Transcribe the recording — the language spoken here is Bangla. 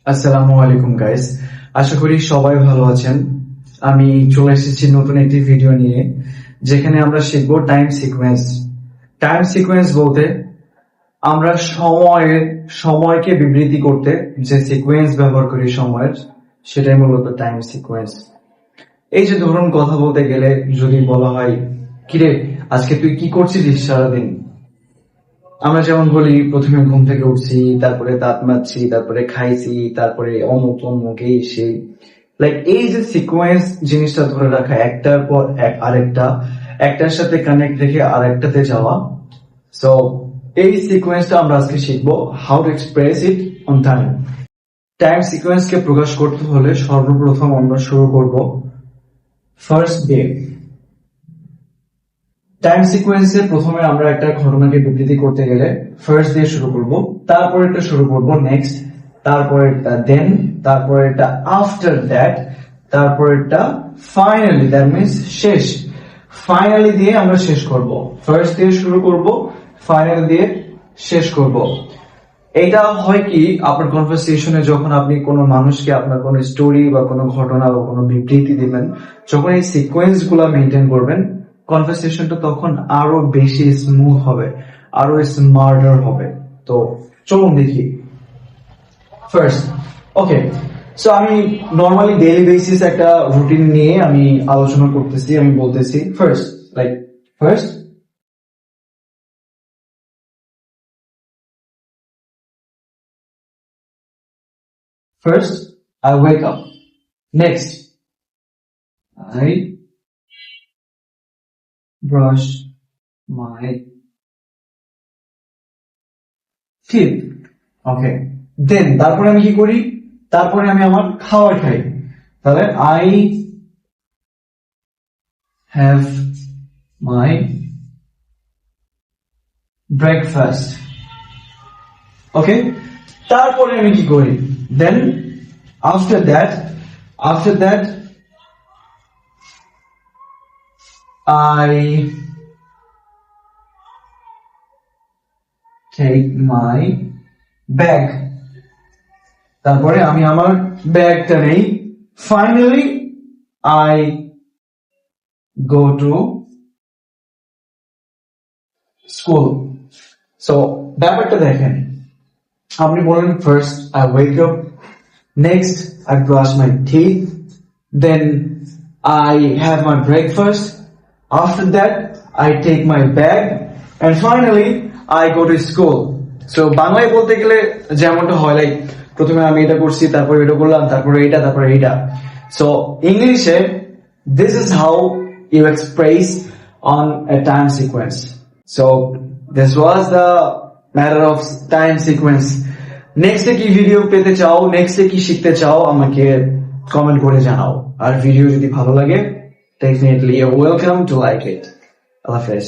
আসসালামু আলাইকুম গাইস, আশা করি সবাই ভালো আছেন। আমি চলে এসেছি নতুন একটি ভিডিও নিয়ে, যেখানে আমরা শিখবো টাইম সিকোয়েন্স। টাইম সিকোয়েন্স বলতে আমরা সময়কে বিবৃতি করতে যে সিকোয়েন্স ব্যবহার করি সময়ের, সেটাই মূলত টাইম সিকোয়েন্স। এই যে ধরুন, কথা বলতে গেলে যদি বলা হয়, কিরে আজকে তুই কি করছিস সারাদিন, আমরা যেমন বলি প্রথমে ঘুম থেকে উঠছি, তারপরে দাঁত মাজছি, তারপরে খাইছি, তারপরে অমুক তমুক এই সেই। লাইক এই যে সিকোয়েন্স জিনিসটা ধরে রাখা, একটার পর আরেকটা, একটার সাথে কানেক্ট রেখে আরেকটাতে যাওয়া। সো এই সিকোয়েন্সটা আমরা আজকে শিখবো, how to express it on time. Time সিকোয়েন্সকে প্রকাশ করতে হলে সর্বপ্রথম আমরা শুরু করব ফার্স্ট ডে। টাইম সিকোয়েন্সে প্রথমে আমরা একটা ঘটনাকে বিবৃতি করতে গেলে ফার্স্ট দিয়ে শুরু করব, তারপরেরটা শুরু করব নেক্সট, তারপরেরটা দেন, তারপরেরটা আফটার দ্যাট, তারপরেরটা ফাইনালি, দ্যাট মিনস শেষ। ফাইনালি দিয়ে আমরা শেষ করব, ফার্স্ট দিয়ে শুরু করব, ফাইনাল দিয়ে শেষ করব। এটা হয় কি, আপনার কনভারসেশনে যখন আপনি কোনো মানুষকে আপনার কোনো স্টোরি বা কোনো ঘটনা বা কোনো বিবৃতি দিবেন, যখন এই সিকোয়েন্স গুলা মেনটেন করবেন, কনভারসেশনটা তখন আরো বেশি স্মুথ হবে, আরো স্মার্টার হবে। তো চলুন দেখি। ফার্স্ট, ওকে, সো আমি নর্মালি ডেইলি বেসিস একটা রুটিন নিয়ে আমি আলোচনা করতেছি, আমি বলতেছি first, like first First, I wake up. Next, I brush my teeth. Okay. Then, তারপরে আমি কি করি? তারপরে আমি আমার খাবার খাই। তাহলে I have my breakfast. Okay? তারপরে আমি কি করি? Then, after that, I take my bag. তারপরে আমি আমার ব্যাগটা নেই। Finally, I go to school. So, ব্যাপারটা দেখেন, আপনি বলেন first I wake up, next I brush my teeth, then I have my breakfast, after that I take my bag, and finally I go to school. So বাংলায় বলতে গেলে যেমনটা হয়, লাইক প্রথমে আমি এটা করছি, তারপরে এটা করলাম, তারপরে এটা, তারপরে এটা। So ইংলিশে this is how you express on a time sequence. So this was the matter of time sequence. নেক্সটে কি ভিডিও পেতে চাও, নেক্সটে কি শিখতে চাও, আমাকে কমেন্ট করে জানাও। আর ভিডিও যদি ভালো লাগে, definitely you welcome to like it. আল্লাহ হাফেজ।